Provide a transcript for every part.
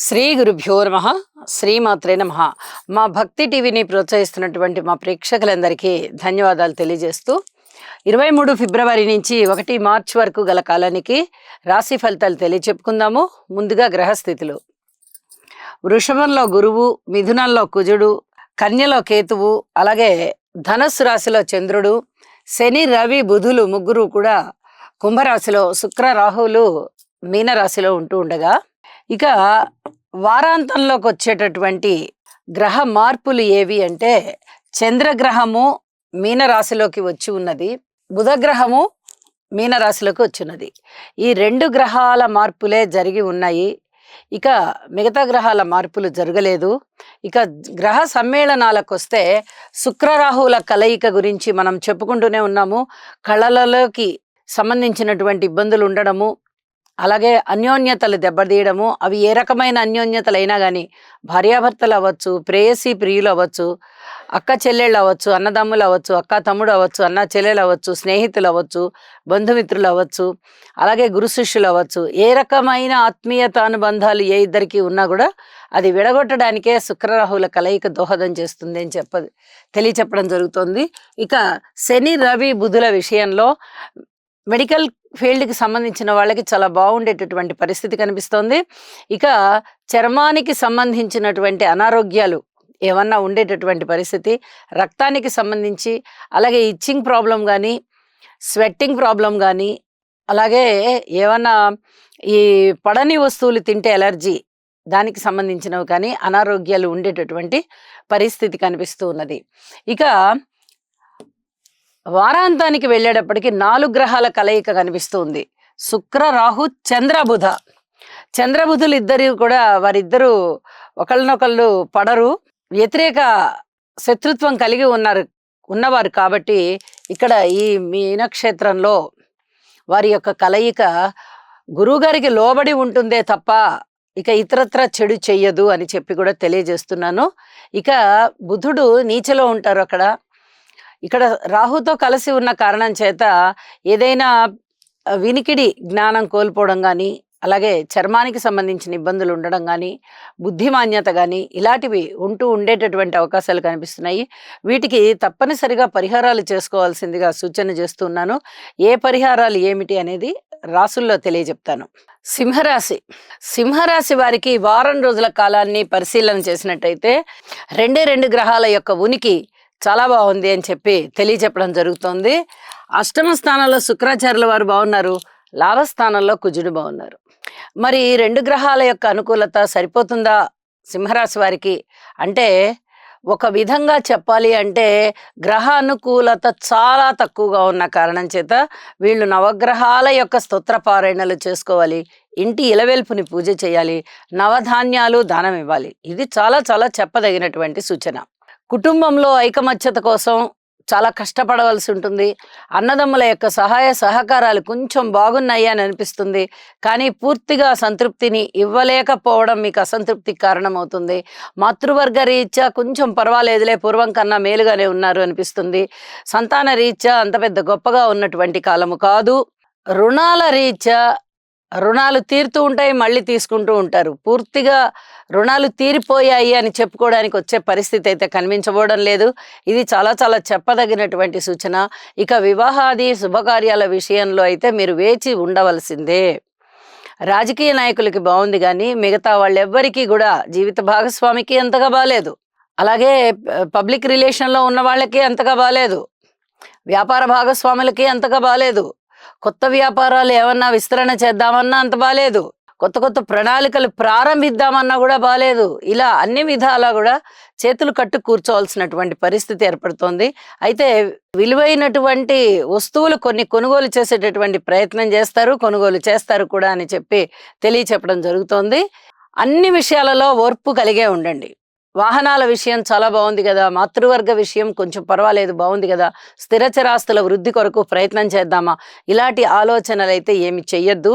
శ్రీ గురుభ్యో నమః. శ్రీమాత్రే నమః. మా భక్తి టీవీని ప్రోత్సహిస్తున్నటువంటి మా ప్రేక్షకులందరికీ ధన్యవాదాలు తెలియజేస్తూ 23 ఫిబ్రవరి నుంచి 1 మార్చి వరకు గల కాలానికి రాశి ఫలితాలు తెలియచెప్పుకుందాము. ముందుగా గ్రహస్థితులు. వృషభంలో గురువు, మిథునంలో కుజుడు, కన్యలో కేతువు, అలాగే ధనస్సు రాశిలో చంద్రుడు, శని రవి బుధులు ముగ్గురు కూడా కుంభరాశిలో, శుక్ర రాహువులు మీనరాశిలో ఉంటూ ఉండగా, ఇక వారాంతంలోకి వచ్చేటటువంటి గ్రహ మార్పులు ఏవి అంటే, చంద్రగ్రహము మీనరాశిలోకి వచ్చి ఉన్నది, బుధగ్రహము మీనరాశిలోకి వచ్చినది. ఈ 2 గ్రహాల మార్పులే జరిగి ఉన్నాయి. ఇక మిగతా గ్రహాల మార్పులు జరగలేదు. ఇక గ్రహ సమ్మేళనాలకు వస్తే శుక్రరాహువుల కలయిక గురించి మనం చెప్పుకుంటూనే ఉన్నాము. కళలలోకి సంబంధించినటువంటి ఇబ్బందులు ఉండడము, అలాగే అన్యోన్యతలు దెబ్బతీయడము. అవి ఏ రకమైన అన్యోన్యతలు అయినా కానీ, భార్యాభర్తలు అవ్వచ్చు, ప్రేయసీ ప్రియులు అవ్వచ్చు, అక్క చెల్లెళ్ళు అవ్వచ్చు, అన్నదమ్ములు అవ్వచ్చు, అక్క తమ్ముడు అవ్వచ్చు, అన్న చెల్లెలు అవ్వచ్చు, స్నేహితులు అవ్వచ్చు, బంధుమిత్రులు అవ్వచ్చు, అలాగే గురు శిష్యులు అవ్వచ్చు. ఏ రకమైన ఆత్మీయత అనుబంధాలు ఏ ఇద్దరికి ఉన్నా కూడా అది విడగొట్టడానికే శుక్రరాహువుల కలయిక దోహదం చేస్తుంది అని తెలియచెప్పడం జరుగుతుంది. ఇక శని రవి బుధుల విషయంలో మెడికల్ ఫీల్డ్కి సంబంధించిన వాళ్ళకి చాలా బాగుండేటటువంటి పరిస్థితి కనిపిస్తోంది. ఇక చర్మానికి సంబంధించినటువంటి అనారోగ్యాలు ఏమన్నా ఉండేటటువంటి పరిస్థితి, రక్తానికి సంబంధించి, అలాగే ఇచ్చింగ్ ప్రాబ్లం కానీ, స్వెట్టింగ్ ప్రాబ్లం కానీ, అలాగే ఏమన్నా ఈ పడని వస్తువులు తింటే ఎలర్జీ, దానికి సంబంధించినవి కానీ అనారోగ్యాలు ఉండేటటువంటి పరిస్థితి కనిపిస్తూ ఉన్నది. ఇక వారాంతానికి వెళ్ళేటప్పటికి 4 గ్రహాల కలయిక కనిపిస్తుంది. శుక్ర రాహు చంద్రబుధ. చంద్రబుధులు ఇద్దరు కూడా, వారిద్దరూ ఒకళ్ళనొకళ్ళు పడరు, వ్యతిరేక శత్రుత్వం కలిగి ఉన్నవారు కాబట్టి ఇక్కడ ఈ మీనక్షేత్రంలో వారి యొక్క కలయిక గురువుగారికి లోబడి ఉంటుందే తప్ప ఇక ఇతరత్ర చెడు చెయ్యదు అని చెప్పి కూడా తెలియజేస్తున్నాను. ఇక బుధుడు నీచలో ఉంటారు అక్కడ. ఇక్కడ రాహుతో కలిసి ఉన్న కారణం చేత ఏదైనా వినికిడి జ్ఞానం కోల్పోవడం కానీ, అలాగే చర్మానికి సంబంధించిన ఇబ్బందులు ఉండడం కానీ, బుద్ధిమాన్యత కానీ, ఇలాంటివి ఉండేటటువంటి అవకాశాలు కనిపిస్తున్నాయి. వీటికి తప్పనిసరిగా పరిహారాలు చేసుకోవాల్సిందిగా సూచన చేస్తున్నాను. ఏ పరిహారాలు ఏమిటి అనేది రాసుల్లో తెలియజెప్తాను. సింహరాశి వారికి వారం రోజుల కాలాన్ని పరిశీలన చేసినట్టయితే 2 గ్రహాల యొక్క ఉనికి చాలా బాగుంది అని చెప్పి తెలియచెప్పడం జరుగుతోంది. అష్టమ స్థానంలో శుక్రాచార్యుల వారు బాగున్నారు, లాభస్థానంలో కుజుడు బాగున్నారు. మరి 2 గ్రహాల యొక్క అనుకూలత సరిపోతుందా సింహరాశి వారికి అంటే, ఒక విధంగా చెప్పాలి అంటే గ్రహ అనుకూలత చాలా తక్కువగా ఉన్న కారణం చేత వీళ్ళు నవగ్రహాల యొక్క స్తోత్ర పారాయణలు చేసుకోవాలి, ఇంటి ఇలవెల్పుని పూజ చేయాలి, నవధాన్యాలు దానం ఇవ్వాలి. ఇది చాలా చాలా చెప్పదగినటువంటి సూచన. కుటుంబంలో ఐకమత్యత కోసం చాలా కష్టపడవలసి ఉంటుంది. అన్నదమ్ముల యొక్క సహాయ సహకారాలు కొంచెం బాగున్నాయి అని అనిపిస్తుంది, కానీ పూర్తిగా సంతృప్తిని ఇవ్వలేకపోవడం మీకు అసంతృప్తికి కారణమవుతుంది. మాతృవర్గ రీత్యా కొంచెం పర్వాలేదులే, పూర్వం కన్నా మేలుగానే ఉన్నారు అనిపిస్తుంది. సంతాన రీత్యా అంత పెద్ద గొప్పగా ఉన్నటువంటి కాలము కాదు. రుణాల రీత్యా రుణాలు తీరుతూ ఉంటాయి, మళ్ళీ తీసుకుంటూ ఉంటారు. పూర్తిగా రుణాలు తీరిపోయాయి అని చెప్పుకోవడానికి వచ్చే పరిస్థితి అయితే కనిపించబోవడం లేదు. ఇది చాలా చాలా చెప్పదగినటువంటి సూచన. ఇక వివాహాది శుభకార్యాల విషయంలో అయితే మీరు వేచి ఉండవలసిందే. రాజకీయ నాయకులకి బాగుంది, కానీ మిగతా వాళ్ళెవ్వరికీ కూడా, జీవిత భాగస్వామికి అంతగా బాలేదు, అలాగే పబ్లిక్ రిలేషన్లో ఉన్న వాళ్ళకి అంతగా బాలేదు, వ్యాపార భాగస్వాములకి అంతగా బాలేదు, కొత్త వ్యాపారాలు ఏమన్నా విస్తరణ చేద్దామన్నా అంత బాలేదు, కొత్త ప్రణాళికలు ప్రారంభిద్దామన్నా కూడా బాలేదు. ఇలా అన్ని విధాలా కూడా చేతులు కట్టు కూర్చోవలసినటువంటి పరిస్థితి ఏర్పడుతోంది. అయితే విలువైనటువంటి వస్తువులు కొన్ని కొనుగోలు చేసేటటువంటి ప్రయత్నం చేస్తారు, కొనుగోలు చేస్తారు కూడా అని చెప్పి తెలియచెప్పడం జరుగుతోంది. అన్ని విషయాలలో ఓర్పు కలిగే ఉండండి. వాహనాల విషయం చాలా బాగుంది కదా, మాతృవర్గ విషయం కొంచెం పర్వాలేదు, బాగుంది కదా, స్థిరచరాస్తుల వృద్ధి కొరకు ప్రయత్నం చేద్దామా, ఇలాంటి ఆలోచనలు అయితే ఏమి చెయ్యొద్దు.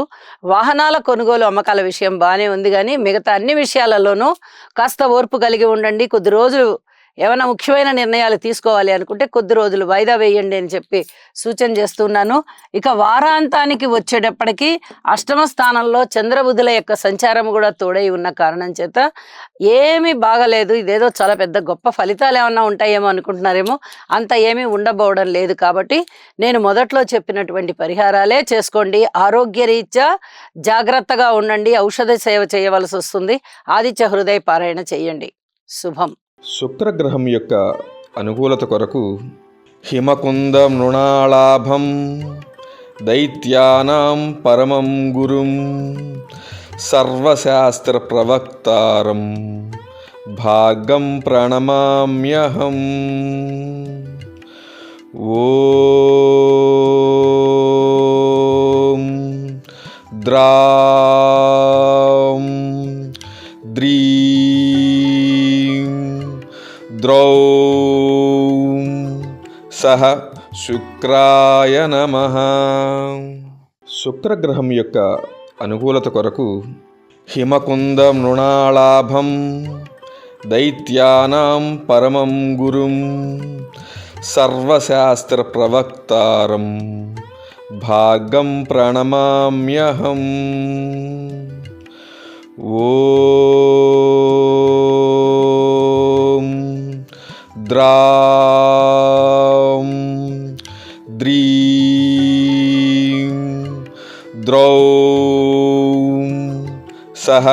వాహనాల కొనుగోలు అమ్మకాల విషయం బాగానే ఉంది, కానీ మిగతా అన్ని విషయాలలోనూ కాస్త ఓర్పు కలిగి ఉండండి. కొద్ది రోజులు ఏమైనా ముఖ్యమైన నిర్ణయాలు తీసుకోవాలి అనుకుంటే కొద్ది రోజులు వాయిదా వేయండి అని చెప్పి సూచన చేస్తున్నాను. ఇక వారాంతానికి వచ్చేటప్పటికి అష్టమ స్థానంలో చంద్రబుధుల యొక్క సంచారం కూడా తోడై ఉన్న కారణం చేత ఏమీ బాగలేదు. ఇదేదో చాలా పెద్ద గొప్ప ఫలితాలు ఏమన్నా ఉంటాయేమో అనుకుంటున్నారేమో, అంత ఏమీ ఉండబోవడం లేదు. కాబట్టి నేను మొదట్లో చెప్పినటువంటి పరిహారాలే చేసుకోండి. ఆరోగ్యరీత్యా జాగ్రత్తగా ఉండండి. ఔషధ సేవ చేయవలసి వస్తుంది. ఆదిత్య హృదయ పారాయణ చేయండి. శుభం. శుక్రగ్రహం యొక్క అనుకూలత కొరకు హిమకుంద మృణాళాభం దైత్యానాం పరమం గురుం సర్వశాస్త్ర ప్రవక్తారం భాగం ప్రణమామ్యహం. ఓం ద్రాం ద్రీం ద్రౌం సహ శుక్రాయ నమః. శుక్రగ్రహం యొక్క అనుకూలత కొరకు హిమకుంద మృణాళాభం దైత్యానాం పరమం గురుం సర్వశాస్త్ర ప్రవక్తారం భాగం ప్రణమామ్యహం. ఓం ద్రాం ద్రీం ద్రౌం సహ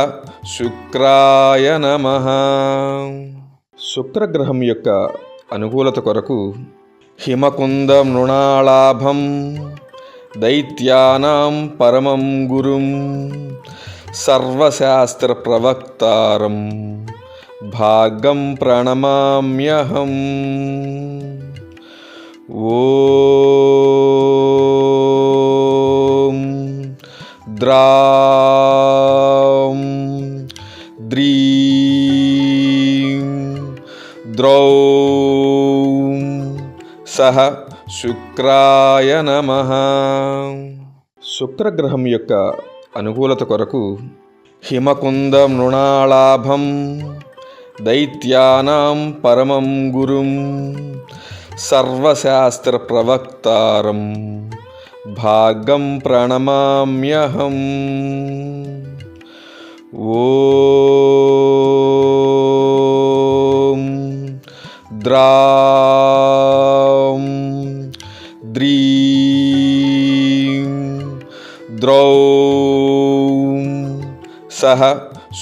శుక్రాయ నమః. శుక్రగ్రహం యొక్క అనుకూలత కొరకు హిమకుంద మృణాళాభం దైత్యానాం పరమం గురుం సర్వశాస్త్ర ప్రవక్తారం భాగం ప్రణమామ్యహం. ఓం ద్రాం ద్రీం ద్రౌం సహ శుక్రాయ నమః. శుక్రగ్రహం యొక్క అనుకూలత కొరకు హిమకుంద మృణాళాభం దైత్యానాం పరమం గురుం సర్వశాస్త్ర ప్రవక్తారం భాగం ప్రణమామ్యహం. ఓం ద్రాం ద్రీం ద్రౌం సహ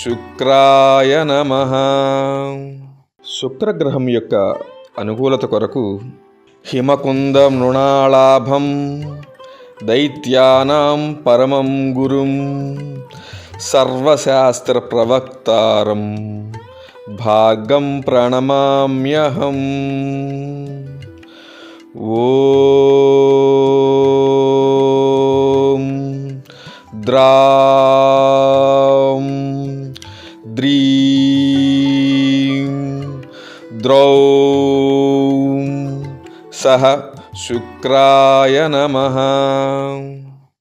శుక్రాయ నమః. శుక్రగ్రహం యొక్క అనుకూలత కొరకు హిమకుంద మృణాళాభం దైత్యానాం పరమం గురుం సర్వశాస్త్ర ప్రవక్తారం భాగం ప్రణమామ్యహం. ఓం ద్రాం ద్రీం ద్రౌం సహ శుక్రాయ నమః.